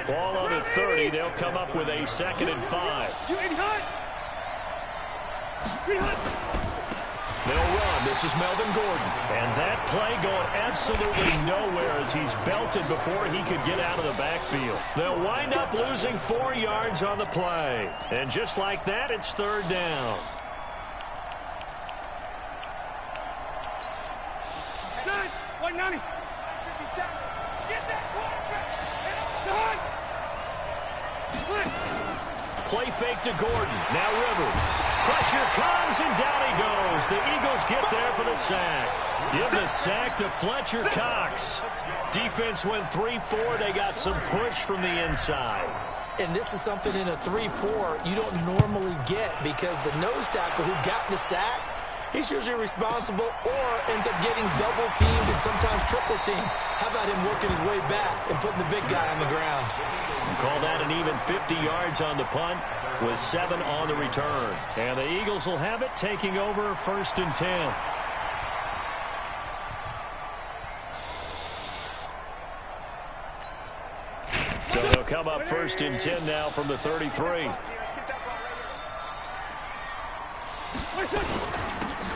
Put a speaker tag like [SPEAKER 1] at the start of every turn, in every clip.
[SPEAKER 1] Ball on the 30. They'll come up with a 2nd and 5. They'll run. This is Melvin Gordon. And that play going absolutely nowhere as he's belted before he could get out of the backfield. They'll wind up losing 4 yards on the play. And just like that, it's 3rd down.
[SPEAKER 2] Done. 190. 57. Get that quarterback.
[SPEAKER 1] Play fake to Gordon. Now Rivers. Pressure comes, and down he goes. The Eagles get there for the sack. Give the sack to Fletcher Cox. Defense went 3-4. They got some push from the inside.
[SPEAKER 3] And this is something in a 3-4 you don't normally get because the nose tackle who got the sack, he's usually responsible or ends up getting double-teamed and sometimes triple-teamed. How about him working his way back and putting the big guy on the ground?
[SPEAKER 1] Call that an even 50 yards on the punt with 7 on the return. And the Eagles will have it, taking over 1st and 10. So they'll come up 1st and 10 now from the 33.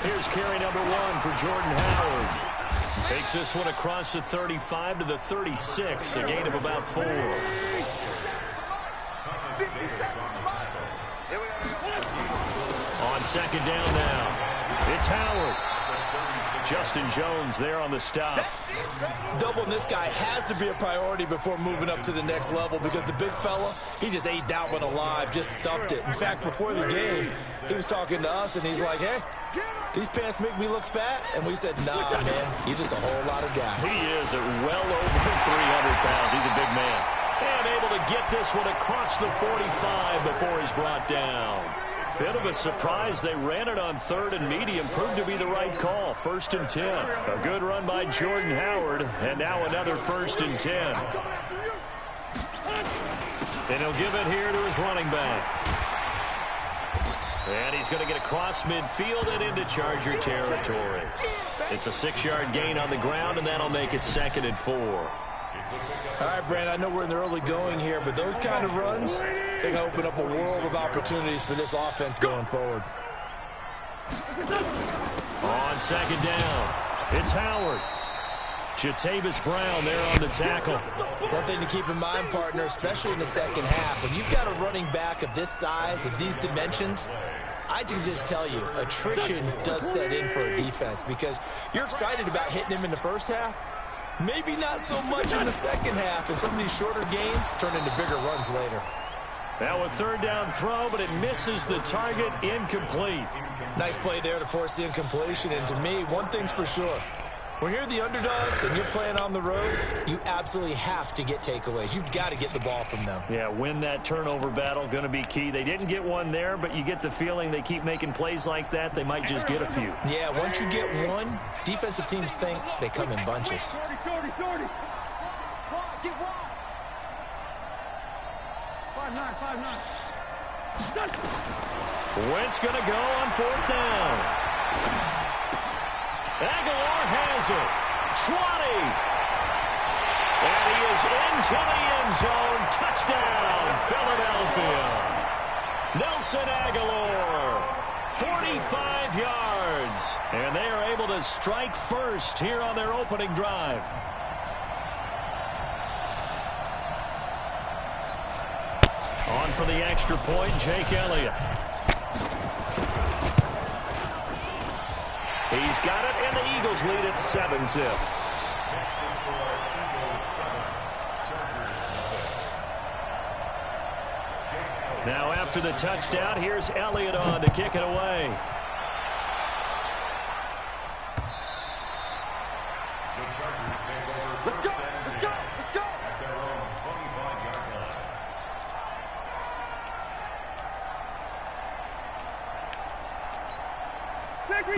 [SPEAKER 1] Here's carry number 1 for Jordan Howard. Takes this one across the 35 to the 36, a gain of about 4. On 2nd down now, it's Howard. Justin Jones there on the stop.
[SPEAKER 3] Doubling this guy has to be a priority before moving up to the next level because the big fella, he just ate that one alive, just stuffed it. In fact, before the game, he was talking to us, and he's like, hey, these pants make me look fat? And we said, nah, man, you're just a whole lot of guy.
[SPEAKER 1] He is at well over 300 pounds. He's a big man. And able to get this one across the 45 before he's brought down. Bit of a surprise. They ran it on 3rd and medium. Proved to be the right call. 1st and 10. A good run by Jordan Howard. And now another 1st and 10. And he'll give it here to his running back. And he's going to get across midfield and into Charger territory. It's a 6-yard gain on the ground, and that'll make it 2nd and 4.
[SPEAKER 3] All right, Brandon, I know we're in the early going here, but those kind of runs, they can open up a world of opportunities for this offense going forward.
[SPEAKER 1] On 2nd down, it's Howard. Jatavis Brown there on the tackle.
[SPEAKER 3] One thing to keep in mind, partner, especially in the second half, when you've got a running back of this size, of these dimensions, I can just tell you, attrition does set in for a defense because you're excited about hitting him in the first half. Maybe not so much in the second half, and some of these shorter gains turn into bigger runs later.
[SPEAKER 1] Now a 3rd down throw, but it misses the target, incomplete.
[SPEAKER 3] Nice play there to force the incompletion, and to me, one thing's for sure. When you're the underdogs and you're playing on the road, you absolutely have to get takeaways. You've got to get the ball from them.
[SPEAKER 1] Yeah, win that turnover battle, going to be key. They didn't get one there, but you get the feeling they keep making plays like that, they might just get a few.
[SPEAKER 3] Yeah, once you get one, defensive teams think they come in bunches.
[SPEAKER 1] Wentz going to go on 4th down. Aguilar has it. 20. And he is into the end zone. Touchdown, Philadelphia. Nelson Aguilar, 45 yards. And they are able to strike first here on their opening drive. On for the extra point, Jake Elliott. He's got it, and the Eagles lead at 7-zip. Now after the touchdown, here's Elliott on to kick it away.
[SPEAKER 2] Let's go, let's go, let's go.
[SPEAKER 4] At their own 25-yard line.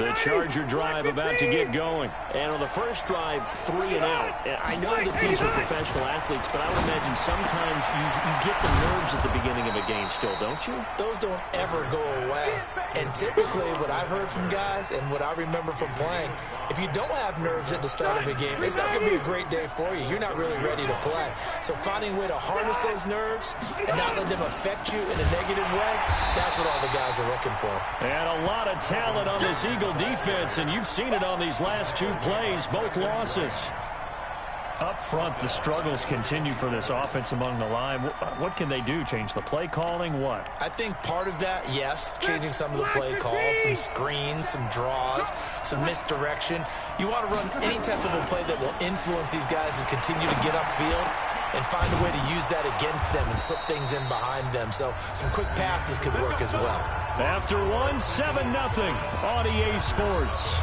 [SPEAKER 1] The Charger drive about to get going.
[SPEAKER 5] And on the first drive, 3 and out. I know that these are professional athletes, but I would imagine sometimes you get the nerves at the beginning of a game still, don't you?
[SPEAKER 3] Those don't ever go away. And typically what I've heard from guys and what I remember from playing, if you don't have nerves at the start of a game, it's not going to be a great day for you. You're not really ready to play. So finding a way to harness those nerves and not let them affect you in a negative way, that's what all the guys are looking for.
[SPEAKER 1] And a lot of talent on this Eagle defense, and you've seen it on these last 2 plays, both losses. Up front, the struggles continue for this offense among the line. What can they do? Change the play calling? What?
[SPEAKER 3] I think part of that, yes, changing some of the play calls, some screens, some draws, some misdirection. You want to run any type of a play that will influence these guys and continue to get upfield and find a way to use that against them and slip things in behind them. So some quick passes could work as well.
[SPEAKER 1] After 7-0 on EA Sports.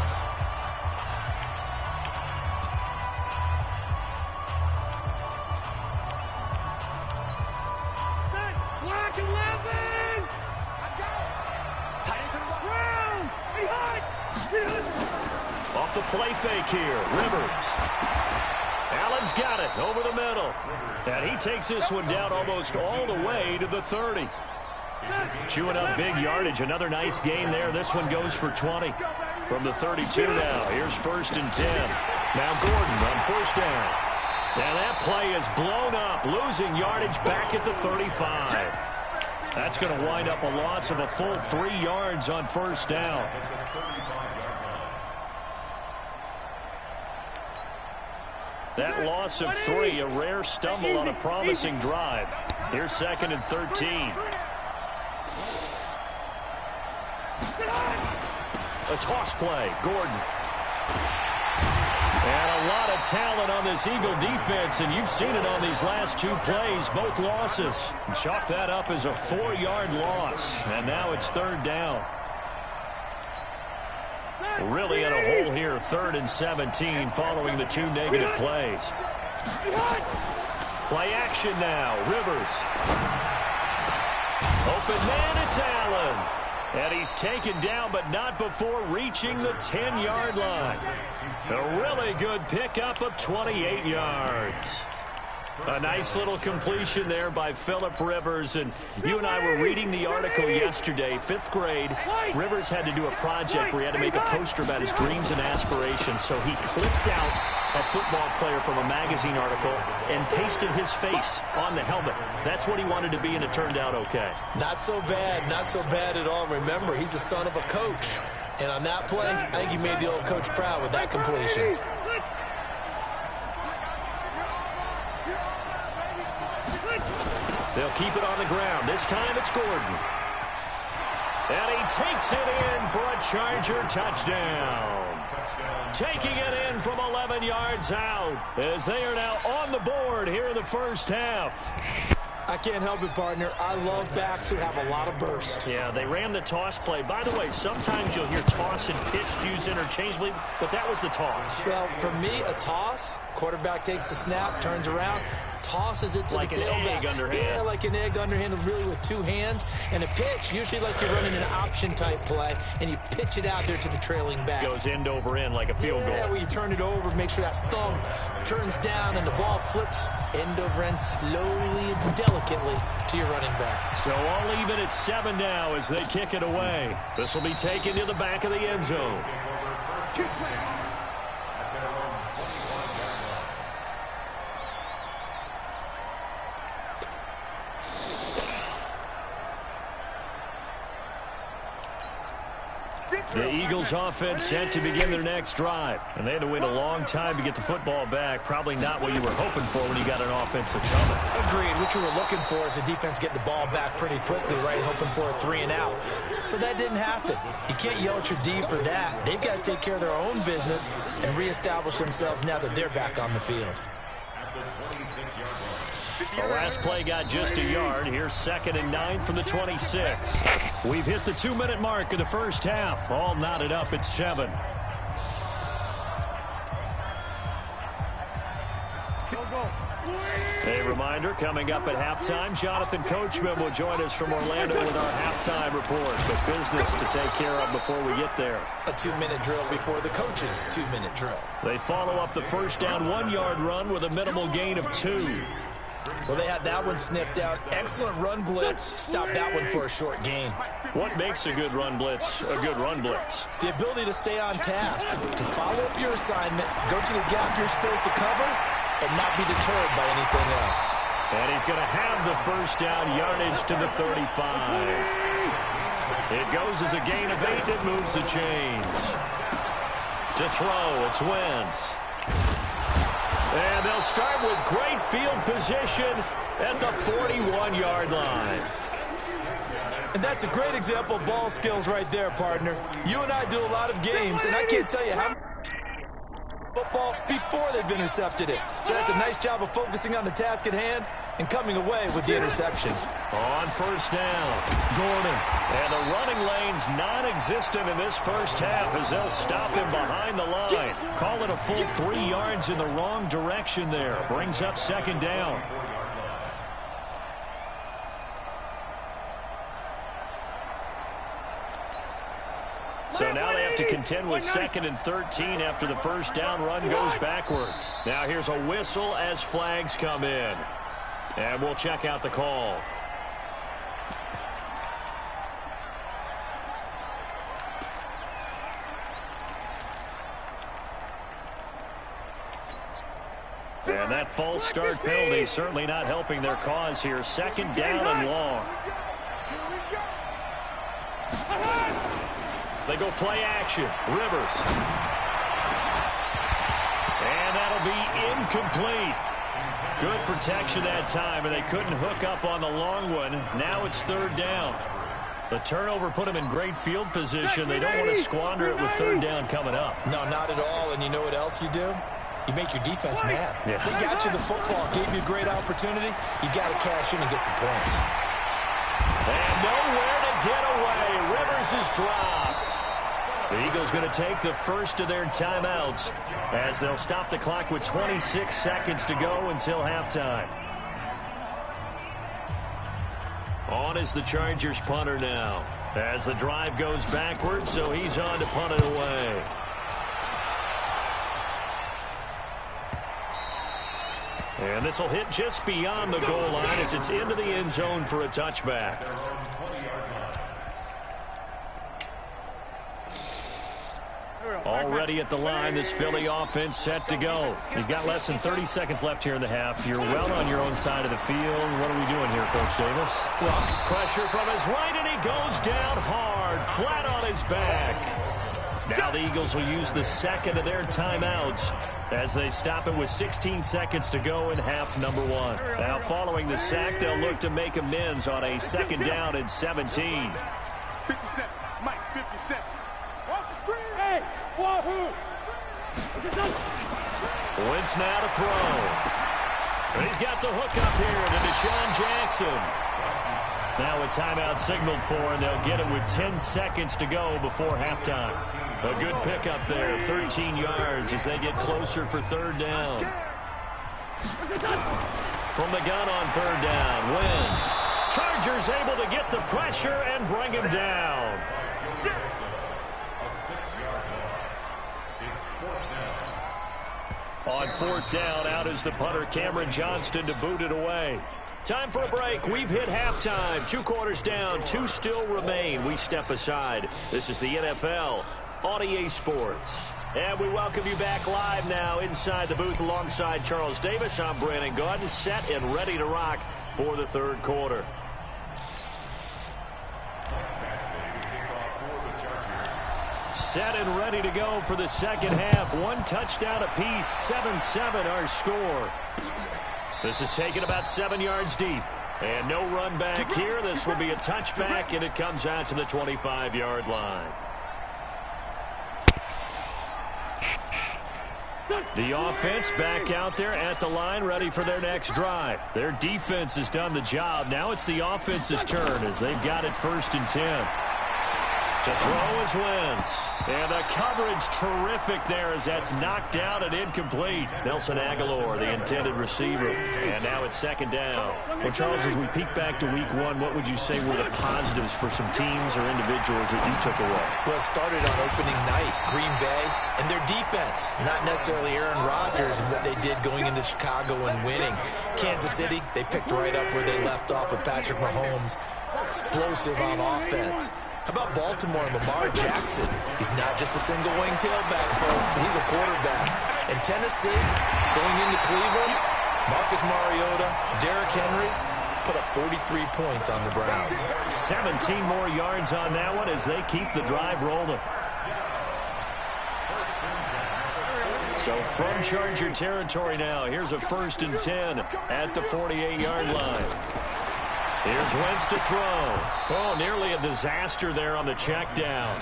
[SPEAKER 1] Off the play fake here, Rivers. Allen's got it over the middle. And he takes this one down almost all the way to the 30. Chewing up big yardage. Another nice gain there. This one goes for 20. From the 32 now. Here's 1st and 10. Now Gordon on 1st down. And that play is blown up. Losing yardage back at the 35. That's going to wind up a loss of a full 3 yards on 1st down. That loss of 3, a rare stumble on a promising drive. Here's 2nd and 13. A toss play, Gordon. And a lot of talent on this Eagle defense, and you've seen it on these last 2 plays, both losses. Chalk that up as a 4-yard loss, and now it's 3rd down. Really in a hole here, 3rd and 17 following the 2 negative plays. Play action now, Rivers. Open man, it's Allen. And he's taken down, but not before reaching the 10-yard line. A really good pickup of 28 yards. A nice little completion there by Phillip Rivers. And you and I were reading the article yesterday, 5th grade. Rivers had to do a project where he had to make a poster about his dreams and aspirations. So he clipped out a football player from a magazine article and pasted his face on the helmet. That's what he wanted to be, and it turned out okay.
[SPEAKER 3] Not so bad. Not so bad at all. Remember, he's the son of a coach. And on that play, I think he made the old coach proud with that completion.
[SPEAKER 1] They'll keep it on the ground. This time it's Gordon. And he takes it in for a Charger touchdown. Taking it in from 11 yards out as they are now on the board here in the 1st half.
[SPEAKER 3] I can't help it, partner. I love backs who have a lot of burst.
[SPEAKER 1] Yeah, they ran the toss play. By the way, sometimes you'll hear toss and pitch used interchangeably, but that was the toss.
[SPEAKER 3] Well, for me, a toss, quarterback takes the snap, turns around, tosses it to
[SPEAKER 1] like
[SPEAKER 3] the tailback.
[SPEAKER 1] Like an egg underhand.
[SPEAKER 3] Yeah, like an egg underhand, really with 2 hands. And a pitch, usually like you're running an option-type play, and you pitch it out there to the trailing back.
[SPEAKER 1] Goes end over end like a field goal.
[SPEAKER 3] Yeah, where you turn it over, make sure that thumb turns down, and the ball flips end over end slowly and delicately to your running back.
[SPEAKER 1] So all even at 7 now as they kick it away. This will be taken to the back of the end zone. The Eagles offense set to begin their next drive. And they had to wait a long time to get the football back. Probably not what you were hoping for when you got an offense that's coming.
[SPEAKER 3] Agreed. What you were looking for is the defense getting the ball back pretty quickly, right? Hoping for a 3 and out. So that didn't happen. You can't yell at your D for that. They've got to take care of their own business and reestablish themselves now that they're back on the field.
[SPEAKER 1] The last play got just a yard. Here's 2nd and 9 from the 26. We've hit the 2-minute mark of the 1st half. All knotted up at 7.
[SPEAKER 2] Go, go.
[SPEAKER 1] A reminder, coming up at halftime, Jonathan Coachman will join us from Orlando with our halftime report. But business to take care of before we get there.
[SPEAKER 3] A 2-minute drill before the coach's 2-minute drill.
[SPEAKER 1] They follow up the first down 1-yard run with a minimal gain of 2.
[SPEAKER 3] Well, they had that one sniffed out. Excellent run blitz. Stop that one for a short gain.
[SPEAKER 1] What makes a good run blitz a good run blitz?
[SPEAKER 3] The ability to stay on task, to follow up your assignment, go to the gap you're supposed to cover, and not be deterred by anything else.
[SPEAKER 1] And he's going to have the first down yardage to the 35. It goes as a gain of 8. It moves the chains. To throw, it's Wentz. And they'll start with great field position at the 41-yard line.
[SPEAKER 3] And that's a great example of ball skills right there, partner. You and I do a lot of games, and I can't tell you how much football before they've intercepted it. So that's a nice job of focusing on the task at hand and coming away with the interception.
[SPEAKER 1] On first down, Gordon. And the running lane's non-existent in this first half as they'll stop him behind the line. Call it a full 3 yards in the wrong direction there. Brings up second down. So now they have to contend with 2nd and 13 after the first down run goes backwards. Now here's a whistle as flags come in. And we'll check out the call. And that false start penalty certainly not helping their cause here. 2nd down and long. They go play action. Rivers. And that'll be incomplete. Good protection that time, and they couldn't hook up on the long one. Now it's 3rd down. The turnover put them in great field position. They don't want to squander it with 3rd down coming up.
[SPEAKER 3] No, not at all. And you know what else you do? You make your defense mad.
[SPEAKER 1] Yeah.
[SPEAKER 3] They got you the football, gave you a great opportunity. You got to cash in and get some points.
[SPEAKER 1] And nowhere to get away. Rivers is dropped. The Eagles going to take the first of their timeouts as they'll stop the clock with 26 seconds to go until halftime. On is the Chargers punter now as the drive goes backwards, so he's on to punt it away. And this will hit just beyond the goal line as it's into the end zone for a touchback. Already at the line, this Philly offense set to go. You've got less than 30 seconds left here in the half. You're well on your own side of the field. What are we doing here, Coach Davis? Well, pressure from his right, and he goes down hard, flat on his back. Now the Eagles will use the second of their timeouts as they stop it with 16 seconds to go in half number 1. Now following the sack, they'll look to make amends on a 2nd down and 17.
[SPEAKER 2] 57, Mike, 57. Off the screen. Hey, wahoo!
[SPEAKER 1] Wentz now to throw. He's got the hook up here to Deshaun Jackson. Now a timeout signaled for, and they'll get it with 10 seconds to go before halftime. A good pickup there, 13 yards as they get closer for 3rd down. From the gun on 3rd down, Wentz. Chargers able to get the pressure and bring him down. On 4th down, out is the punter, Cameron Johnston, to boot it away. Time for a break. We've hit halftime. 2 quarters down, 2 still remain. We step aside. This is the NFL on EA Sports. And we welcome you back live now inside the booth alongside Charles Davis. I'm Brandon Gaudin, set and ready to rock for the 3rd quarter. Set and ready to go for the 2nd half. 1 touchdown apiece, 7-7 our score. This is taken about 7 yards deep. And no run back here. This will be a touchback, and it comes out to the 25-yard line. The offense back out there at the line, ready for their next drive. Their defense has done the job. Now it's the offense's turn as they've got it 1st and 10. To throw is Wentz. And the coverage terrific there as that's knocked down and incomplete. Nelson Aguilar, the intended receiver. And now it's second down. Well, Charles, as we peek back to week one, what would you say were the positives for some teams or individuals that you took away?
[SPEAKER 3] Well, it started on opening night, Green Bay, and their defense. Not necessarily Aaron Rodgers and what they did going into Chicago and winning. Kansas City, they picked right up where they left off with Patrick Mahomes. Explosive on offense. How about Baltimore and Lamar Jackson? He's not just a single-wing tailback, folks. He's a quarterback. And Tennessee, going into Cleveland, Marcus Mariota, Derrick Henry, put up 43 points on the Browns.
[SPEAKER 1] 17 more yards on that one as they keep the drive rolling. So from Charger territory now, here's a 1st and 10 at the 48-yard line. Here's Wentz to throw. Oh, nearly a disaster there on the check down.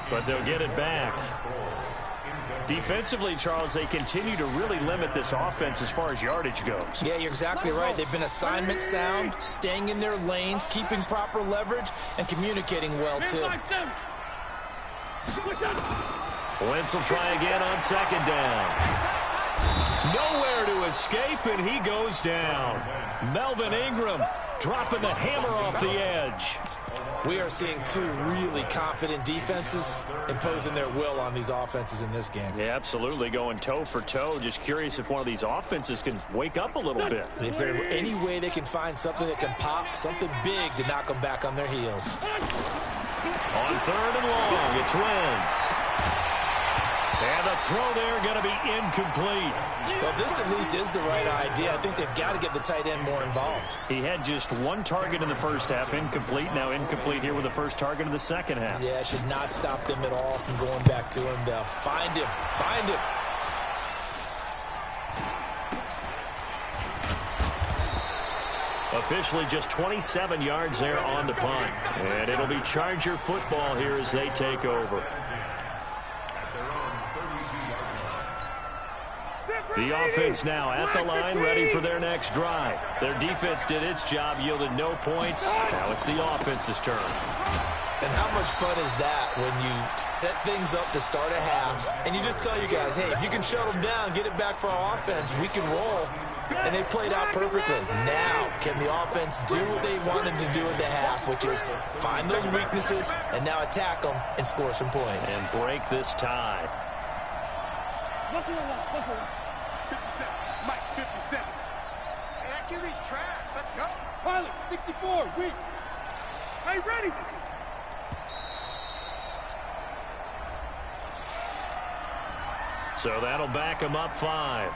[SPEAKER 1] But they'll get it back. Defensively, Charles, they continue to really limit this offense as far as yardage goes.
[SPEAKER 3] Yeah, you're exactly right. They've been assignment sound, staying in their lanes, keeping proper leverage, and communicating well, too.
[SPEAKER 1] Wentz will try again on second down. Nowhere to escape, and he goes down. Melvin Ingram dropping the hammer off the edge.
[SPEAKER 3] We are seeing two really confident defenses imposing their will on these offenses in this game.
[SPEAKER 1] Yeah, absolutely, going toe for toe. Just curious if one of these offenses can wake up a little bit.
[SPEAKER 3] Is there any way they can find something that can pop, something big to knock them back on their heels?
[SPEAKER 1] On 3rd and long, it's Wentz. And the throw there going to be incomplete.
[SPEAKER 3] Well, this at least is the right idea. I think they've got to get the tight end more involved.
[SPEAKER 1] He had just one target in the first half, incomplete. Now incomplete here with the first target in the second half.
[SPEAKER 3] Yeah, it should not stop them at all from going back to him. They'll find him. Find him.
[SPEAKER 1] Officially just 27 yards there on the punt. And it'll be Charger football here as they take over. The offense now at the line, ready for their next drive. Their defense did its job, yielded no points. Now it's the offense's turn.
[SPEAKER 3] And how much fun is that when you set things up to start a half, and you just tell you guys, hey, if you can shut them down, get it back for our offense, we can roll. And they played out perfectly. Now, can the offense do what they wanted to do at the half, which is find those weaknesses and now attack them and score some points.
[SPEAKER 1] And break this tie.
[SPEAKER 2] 57. Mike, 57.
[SPEAKER 6] Hey, that QB's trash. Let's go.
[SPEAKER 2] Pilot, 64. Weak. Hey, ready.
[SPEAKER 1] So that'll back him up 5.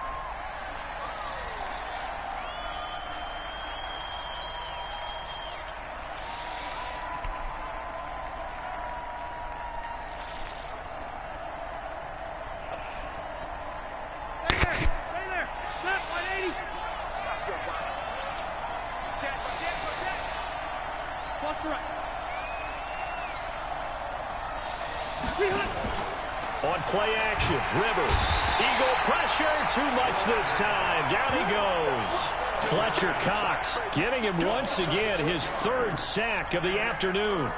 [SPEAKER 1] On play action, Rivers. Eagle pressure, too much this time. Down he goes. Fletcher Cox getting him once again his 3rd sack of the afternoon.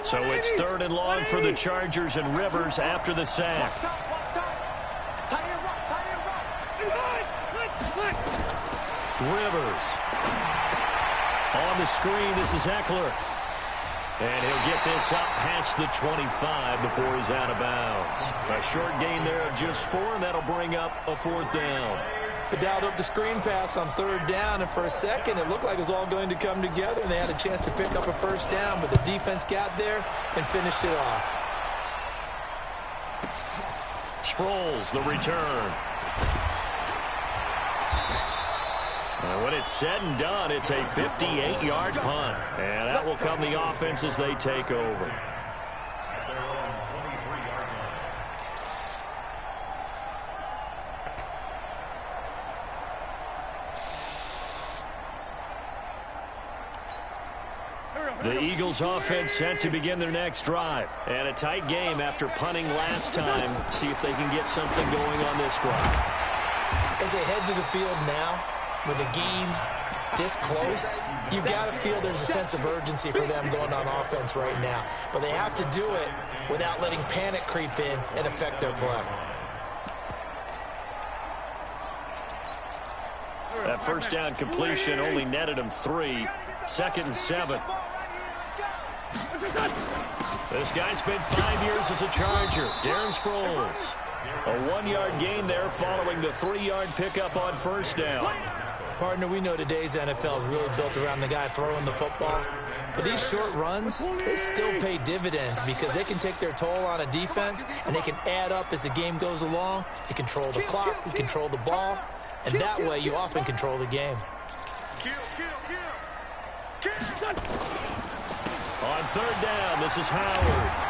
[SPEAKER 1] So it's 3rd and long for the Chargers and Rivers after the sack. Rivers. On the screen, this is Eckler. And he'll get this up past the 25 before he's out of bounds. A short gain there of just 4, and that'll bring up a 4th down.
[SPEAKER 3] They dialed up the screen pass on 3rd down, and for a second it looked like it was all going to come together, and they had a chance to pick up a 1st down, but the defense got there and finished it off.
[SPEAKER 1] Sproles, the return. And when it's said and done, it's a 58-yard punt. And that will come the offense as they take over. The Eagles offense set to begin their next drive. And a tight game after punting last time. See if they can get something going on this drive.
[SPEAKER 3] As they head to the field now, with a game this close, you've got to feel there's a sense of urgency for them going on offense right now. But they have to do it without letting panic creep in and affect their play.
[SPEAKER 1] That first down completion only netted him 3. 2nd and 7. This guy spent 5 years as a Charger. Darren Sproles. A 1-yard gain there following the 3-yard pickup on first down.
[SPEAKER 3] Partner, we know today's NFL is really built around the guy throwing the football. But these short runs, they still pay dividends because they can take their toll on a defense and they can add up as the game goes along. You control the clock, you control the ball, and that way you often control the game.
[SPEAKER 1] On third down, this is Howard.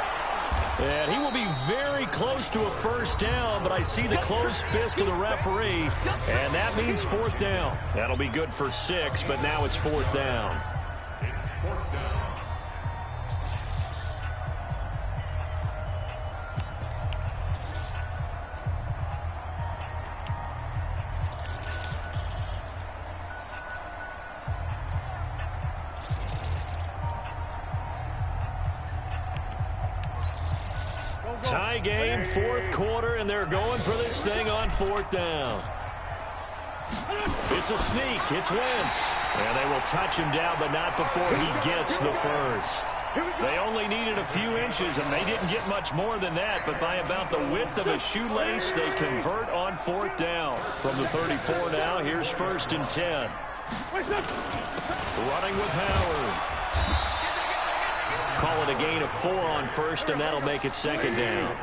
[SPEAKER 1] And he will be very close to a first down, but I see the closed fist of the referee, and that means 4th down. That'll be good for 6, but now it's 4th down.
[SPEAKER 4] It's 4th down.
[SPEAKER 1] Tie game, 4th quarter, and they're going for this thing on 4th down. It's a sneak. It's Wentz. And they will touch him down, but not before he gets the first. They only needed a few inches, and they didn't get much more than that. But by about the width of a shoelace, they convert on 4th down. From the 34 now, here's 1st and 10. Running with Howard. Call it a gain of 4 on 1st, and that'll make it 2nd down.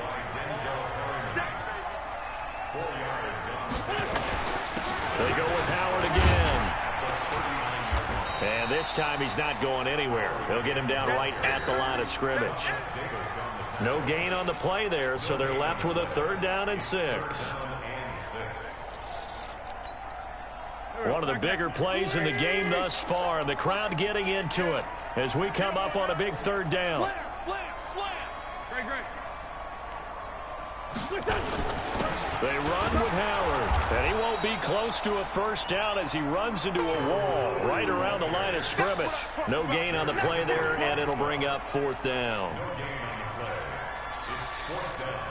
[SPEAKER 1] They go with Howard again. And this time he's not going anywhere. They'll get him down right at the line of scrimmage. No gain on the play there, so they're left with a 3rd down and 6. One of the bigger plays in the game thus far, and the crowd getting into it as we come up on a big 3rd down. They run with Howard, and he won't be close to a first down as he runs into a wall right around the line of scrimmage. No gain on the play there, and it'll bring up 4th down.
[SPEAKER 4] No gain on the play. It's 4th down.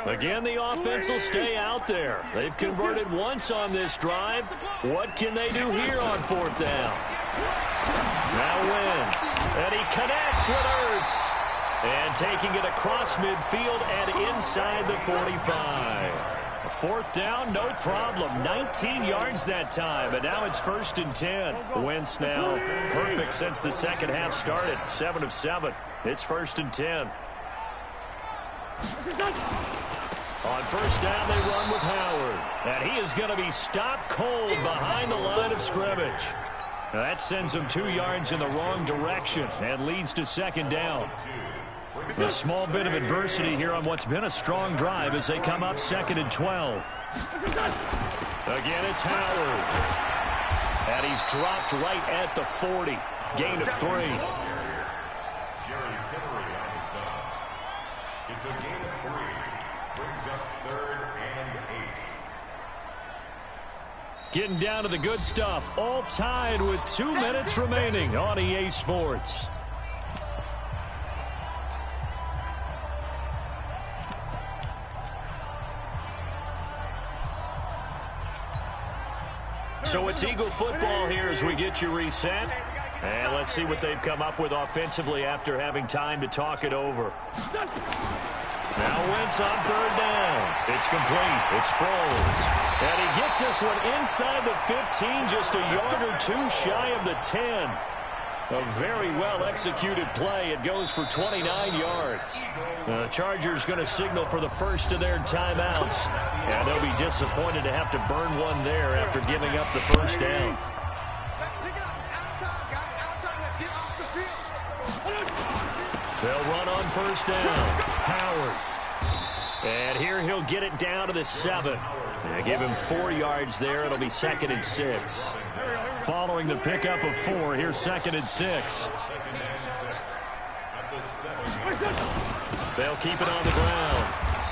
[SPEAKER 1] Again, the offense will stay out there. They've converted once on this drive. What can they do here on 4th down? Now Wentz, and he connects with Ertz. And taking it across midfield and inside the 45. 4th down, no problem. 19 yards that time, and now it's 1st and 10. Wentz now perfect since the second half started. 7 of 7. It's 1st and 10. On 1st down, they run with Howard. And he is going to be stopped cold behind the line of scrimmage. That sends him 2 yards in the wrong direction and leads to 2nd down. A small bit of adversity here on what's been a strong drive as they come up 2nd and 12. Again, it's Howard. And he's dropped right at the 40. Gain of 3.
[SPEAKER 4] Jerry Tillery on the stop. It's a gain of 3. Brings up 3rd and 8.
[SPEAKER 1] Getting down to the good stuff. All tied with 2 minutes remaining on EA Sports. So it's Eagle football here as we get you reset. And let's see what they've come up with offensively after having time to talk it over. Now Wentz on 3rd down. It's complete. It's Sproles. And he gets this one inside the 15, just a yard or 2 shy of the 10. A very well-executed play. It goes for 29 yards. The Chargers going to signal for the first of their timeouts. And they'll be disappointed to have to burn one there after giving up the first down. They'll run on 1st down. Howard. And here he'll get it down to the 7. They give him 4 yards there. It'll be 2nd and 6. Following the pickup of 4, here's 2nd and 6. They'll keep it on the ground.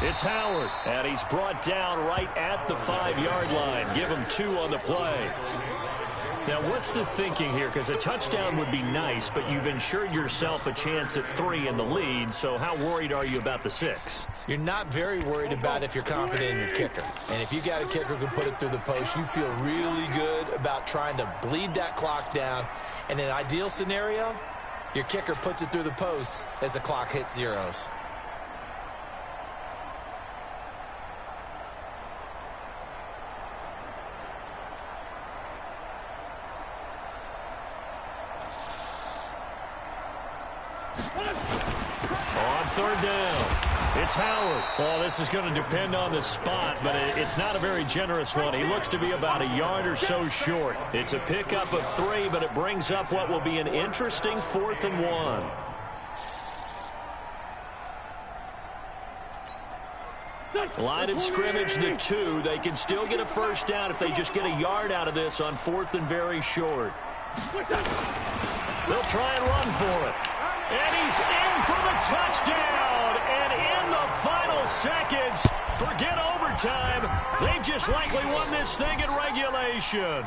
[SPEAKER 1] It's Howard, and he's brought down right at the 5-yard line. Give him 2 on the play. Now, what's the thinking here? Because a touchdown would be nice, but you've ensured yourself a chance at 3 in the lead, so how worried are you about the 6?
[SPEAKER 3] You're not very worried about if you're confident in your kicker. And if you got a kicker who can put it through the post, you feel really good about trying to bleed that clock down. And in an ideal scenario, your kicker puts it through the post as the clock hits zeros.
[SPEAKER 1] On 3rd down, it's Howard. Well, this is going to depend on the spot, but it's not a very generous one. He looks to be about a yard or so short. It's a pickup of 3, but it brings up what will be an interesting 4th and 1. Line of scrimmage, the 2. They can still get a 1st down if they just get a yard out of this on 4th and very short. They'll try and run for it. And he's in for the touchdown. And in the final seconds, forget overtime. They just likely won this thing in regulation.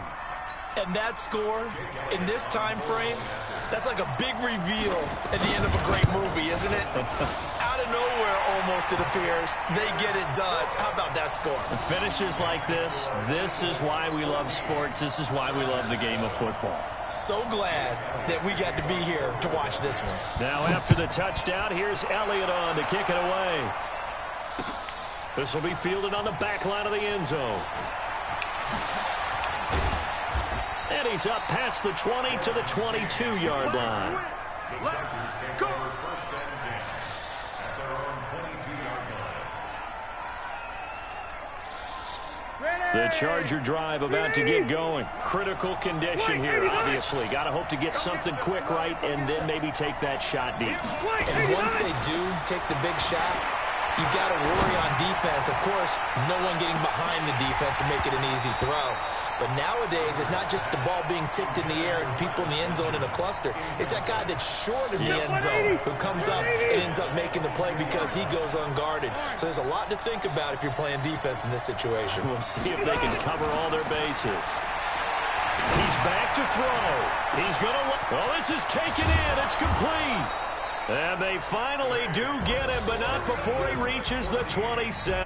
[SPEAKER 3] And that score, in this time frame, that's like a big reveal at the end of a great movie, isn't it? Out of nowhere, almost, it appears, they get it done. How about that score?
[SPEAKER 1] Finishes like this is why we love sports. This is why we love the game of football.
[SPEAKER 3] So glad that we got to be here to watch this one.
[SPEAKER 1] Now after the touchdown, here's Elliott on to kick it away. This will be fielded on the back line of the end zone. And he's up past the 20 to the 22-yard line.
[SPEAKER 2] Let's go.
[SPEAKER 1] The Charger drive about to get going. Critical condition here, obviously. Got to hope to get something quick right and then maybe take that shot deep.
[SPEAKER 3] And once they do take the big shot, you've got to worry on defense. Of course, no one getting behind the defense and make it an easy throw. But nowadays, it's not just the ball being tipped in the air and people in the end zone in a cluster. It's that guy that's short in the end zone who comes up and ends up making the play because he goes unguarded. So there's a lot to think about if you're playing defense in this situation.
[SPEAKER 1] We'll see if they can cover all their bases. He's back to throw. He's going to... Well, this is taken in. It's complete. And they finally do get him, but not before he reaches the 27.